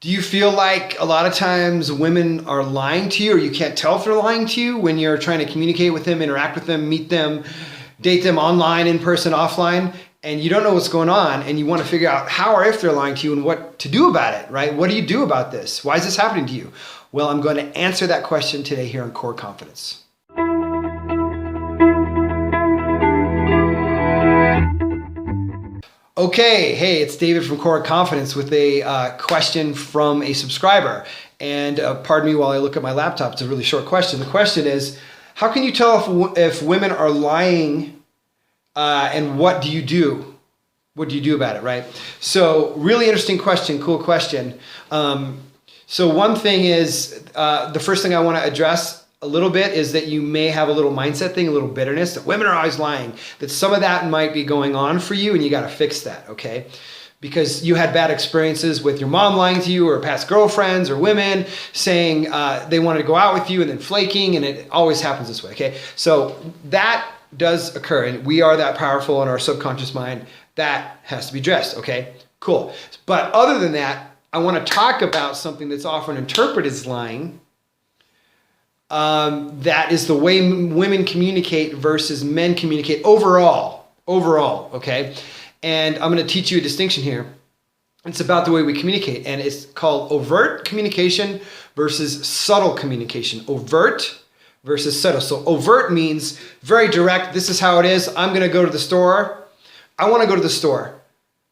Do you feel like a lot of times women are lying to you, or you can't tell if they're lying to you when you're trying to communicate with them, interact with them, meet them, date them online, in person, offline, and you don't know what's going on, and you want to figure out how or if they're lying to you and what to do about it, right? What do you do about this? Why is this happening to you? Well, I'm going to answer that question today here on Core Confidence. Okay, hey, it's David from Core Confidence with a question from a subscriber. And pardon me while I look at my laptop, it's a really short question. The question is, how can you tell if women are lying and what do you do? What do you do about it, right? So really interesting question, cool question. So one thing is, the first thing I want to address a little bit is that you may have a little mindset thing, a little bitterness that women are always lying, that some of that might be going on for you and you got to fix that, okay? Because you had bad experiences with your mom lying to you or past girlfriends or women saying they wanted to go out with you and then flaking, and it always happens this way, okay? So that does occur, and we are that powerful in our subconscious mind. That has to be addressed, okay? Cool. But other than that, I want to talk about something that's often interpreted as lying. That is the way women communicate versus men communicate overall, okay? And I'm going to teach you a distinction here. It's about the way we communicate, and it's called overt communication versus subtle communication. Overt versus subtle. So overt means very direct. This is how it is. I'm going to go to the store. I want to go to the store,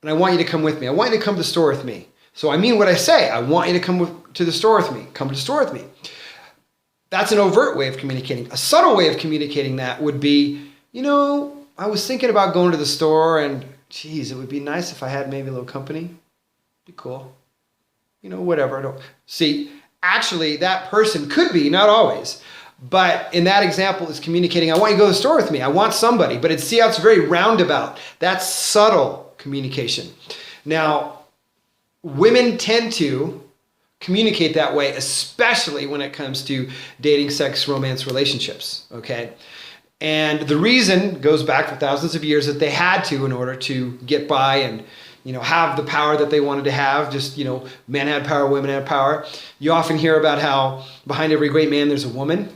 and I want you to come with me. I want you to come to the store with me. So I mean what I say. I want you to come to the store with me. Come to the store with me. That's an overt way of communicating. A subtle way of communicating that would be, you know, I was thinking about going to the store, and geez, it would be nice if I had maybe a little company. Be cool. You know, whatever. I don't see. Actually, that person could be, not always, but in that example is communicating, I want you to go to the store with me. I want somebody, but see how it's very roundabout. That's subtle communication. Now, women tend to communicate that way, especially when it comes to dating, sex, romance, relationships, okay? And the reason goes back for thousands of years that they had to in order to get by and, you know, have the power that they wanted to have. Just, you know, men had power, women had power. You often hear about how behind every great man there's a woman.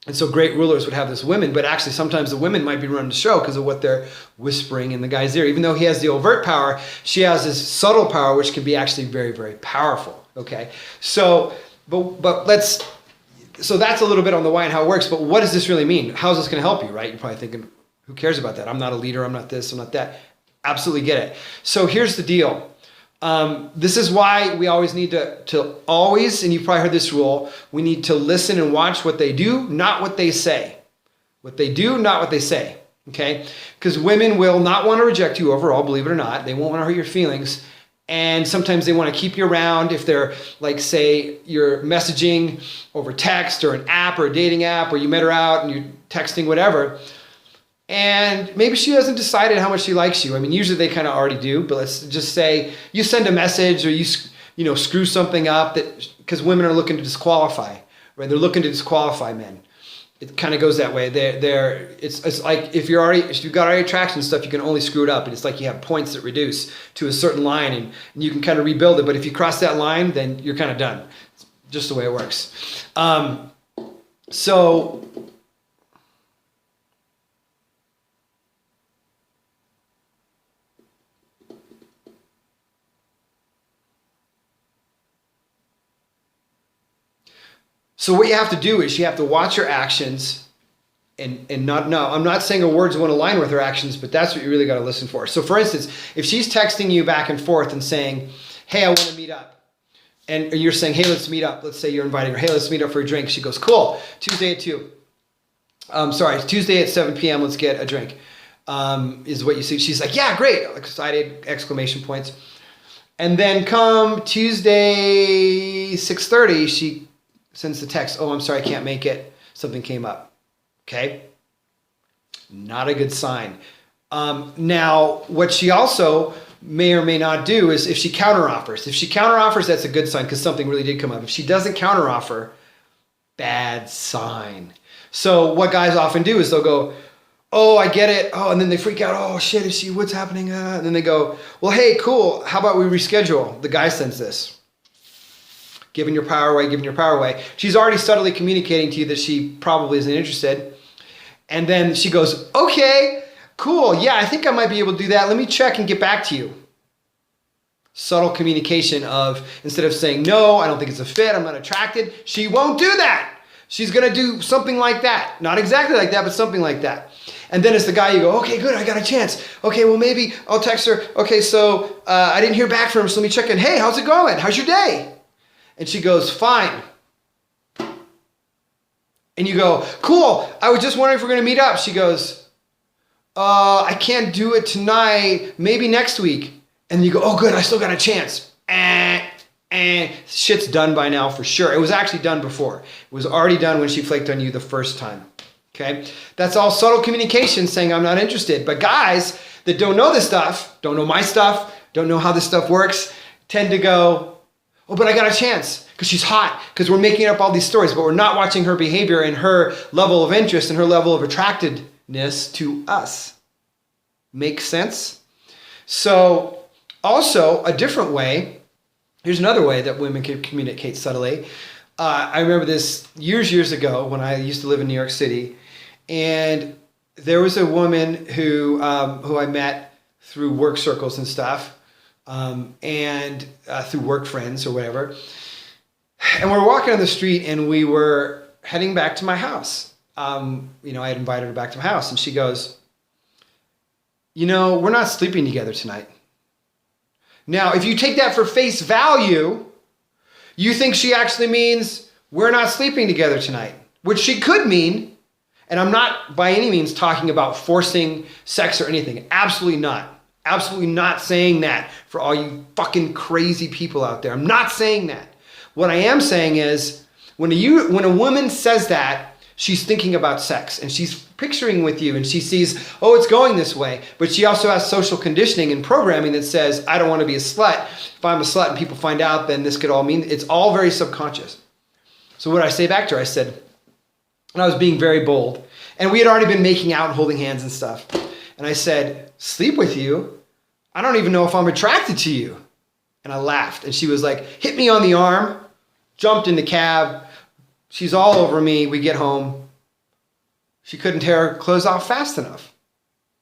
And so great rulers would have this women, but actually sometimes the women might be running the show because of what they're whispering in the guy's ear. Even though he has the overt power, she has this subtle power, which can be actually very, very powerful. Okay, so so that's a little bit on the why and how it works, but what does this really mean? How's this going to help you, right? You're probably thinking, who cares about that? I'm not a leader, I'm not this, I'm not that. Absolutely get it. So here's the deal. This is why we always need to always, and you've probably heard this rule, we need to listen and watch what they do, not what they say. What they do, not what they say, okay? Because women will not want to reject you overall, believe it or not. They won't want to hurt your feelings. And sometimes they want to keep you around if they're, like, say, you're messaging over text or an app or a dating app, or you met her out and you're texting, whatever. And maybe she hasn't decided how much she likes you. I mean, usually they kind of already do, but let's just say you send a message or you know, screw something up, that because women are looking to disqualify, right? They're looking to disqualify men. It kind of goes that way. It's like if you've got already attraction and stuff, you can only screw it up. And it's like you have points that reduce to a certain line, and you can kind of rebuild it. But if you cross that line, then you're kind of done. It's just the way it works. So what you have to do is you have to watch your actions and not, no, I'm not saying her words won't align with her actions, but that's what you really got to listen for. So for instance, if she's texting you back and forth and saying, hey, I want to meet up, and you're saying, hey, let's meet up. Let's say you're inviting her, hey, let's meet up for a drink. She goes, cool, Tuesday at 2. Tuesday at 7 p.m., let's get a drink, is what you see. She's like, yeah, great, excited, exclamation points. And then come Tuesday, 6:30, she sends the text, oh, I'm sorry, I can't make it. Something came up, okay? Not a good sign. Now, what she also may or may not do is if she counteroffers. If she counteroffers, that's a good sign because something really did come up. If she doesn't counteroffer, bad sign. So what guys often do is they'll go, oh, I get it. Oh, and then they freak out. Oh, shit, what's happening? And then they go, well, hey, cool. How about we reschedule? The guy sends this. giving your power away, giving your power away. She's already subtly communicating to you that she probably isn't interested. And then she goes, okay, cool. Yeah, I think I might be able to do that. Let me check and get back to you. Subtle communication of, instead of saying, no, I don't think it's a fit, I'm not attracted, she won't do that. She's going to do something like that. Not exactly like that, but something like that. And then as the guy, you go, okay, good, I got a chance. Okay, well, maybe I'll text her. Okay, so I didn't hear back from her, so let me check in. Hey, how's it going? How's your day? And she goes, fine. And you go, cool, I was just wondering if we're going to meet up. She goes, I can't do it tonight, maybe next week. And you go, oh, good, I still got a chance. Shit's done by now for sure. It was actually done before. It was already done when she flaked on you the first time. Okay? That's all subtle communication saying I'm not interested. But guys that don't know this stuff, don't know my stuff, don't know how this stuff works, tend to go, oh, but I got a chance because she's hot, because we're making up all these stories, but we're not watching her behavior and her level of interest and her level of attractedness to us. Make sense? So also a different way, here's another way that women can communicate subtly. I remember this years ago when I used to live in New York City, and there was a woman who I met through work circles and stuff, and through work friends or whatever. And we were walking on the street, and we were heading back to my house. I had invited her back to my house, and she goes, we're not sleeping together tonight. Now, if you take that for face value, you think she actually means we're not sleeping together tonight, which she could mean. And I'm not by any means talking about forcing sex or anything. Absolutely not. Absolutely not saying that for all you fucking crazy people out there. I'm not saying that. What I am saying is when a woman says that, she's thinking about sex and she's picturing with you and she sees, oh, it's going this way. But she also has social conditioning and programming that says, I don't want to be a slut. If I'm a slut and people find out, then this could all mean, it's all very subconscious. So what I say back to her, I said, and I was being very bold, and we had already been making out and holding hands and stuff. And I said, sleep with you? I don't even know if I'm attracted to you. And I laughed. And she was like, hit me on the arm, jumped in the cab. She's all over me. We get home. She couldn't tear her clothes off fast enough.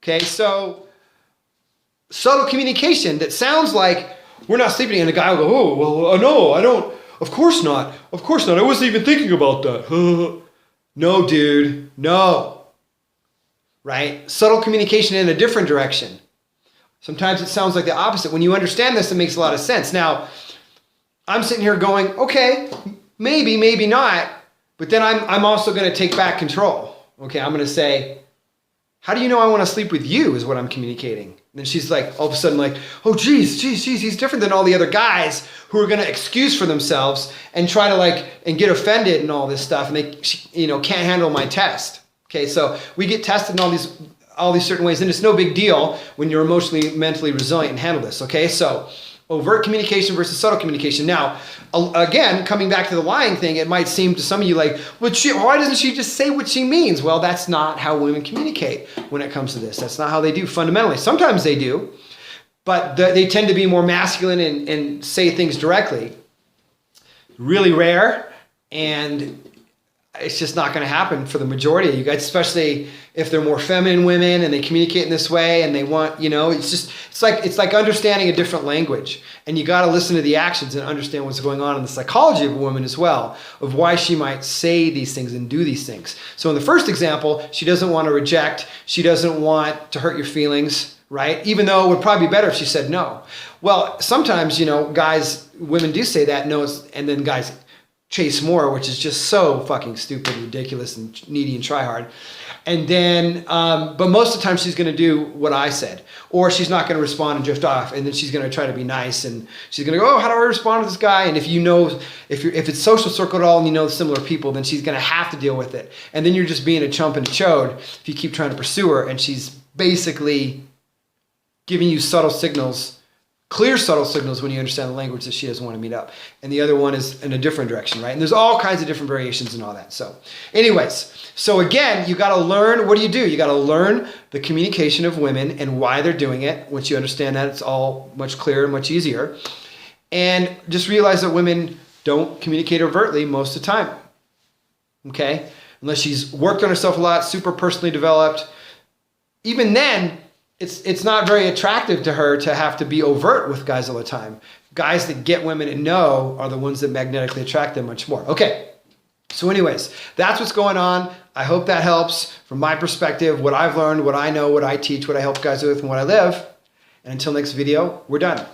Okay, so subtle communication that sounds like we're not sleeping. And the guy will go, oh, well, no, I don't. Of course not. Of course not. I wasn't even thinking about that. No, dude. No. Right? Subtle communication in a different direction. Sometimes it sounds like the opposite. When you understand this, it makes a lot of sense. Now, I'm sitting here going, okay, maybe, maybe not. But then I'm also going to take back control. Okay, I'm going to say, how do you know I want to sleep with you is what I'm communicating. And then she's like, all of a sudden like, oh, geez, he's different than all the other guys who are going to excuse for themselves and try to and get offended and all this stuff. And they, can't handle my test. Okay, so we get tested in all these certain ways. And it's no big deal when you're emotionally, mentally resilient and handle this. Okay, so overt communication versus subtle communication. Now, again, coming back to the lying thing, it might seem to some of you like, well, why doesn't she just say what she means? Well, that's not how women communicate when it comes to this. That's not how they do fundamentally. Sometimes they do, but they tend to be more masculine and say things directly. Really rare, and it's just not going to happen for the majority of you guys, especially if they're more feminine women and they communicate in this way and they want, it's like understanding a different language. And you got to listen to the actions and understand what's going on in the psychology of a woman as well, of why she might say these things and do these things. So in the first example, she doesn't want to reject. She doesn't want to hurt your feelings, right? Even though it would probably be better if she said no. Well, sometimes, women do say that, no, and then guys chase more, which is just so fucking stupid, ridiculous, and needy and try hard. And then, but most of the time she's going to do what I said, or she's not going to respond and drift off. And then she's going to try to be nice, and she's going to go, oh, how do I respond to this guy? And if it's social circle at all, and you know similar people, then she's going to have to deal with it. And then you're just being a chump and a chode if you keep trying to pursue her, and she's basically giving you subtle signals. Clear subtle signals when you understand the language that she doesn't want to meet up. And the other one is in a different direction, right? And there's all kinds of different variations and all that. So anyways, so again, you got to learn, what do? You got to learn the communication of women and why they're doing it. Once you understand that, it's all much clearer and much easier. And just realize that women don't communicate overtly most of the time. Okay? Unless she's worked on herself a lot, super personally developed. Even then, it's not very attractive to her to have to be overt with guys all the time. Guys that get women and know are the ones that magnetically attract them much more. Okay, so anyways, that's what's going on. I hope that helps from my perspective, what I've learned, what I know, what I teach, what I help guys with, and what I live. And until next video, we're done.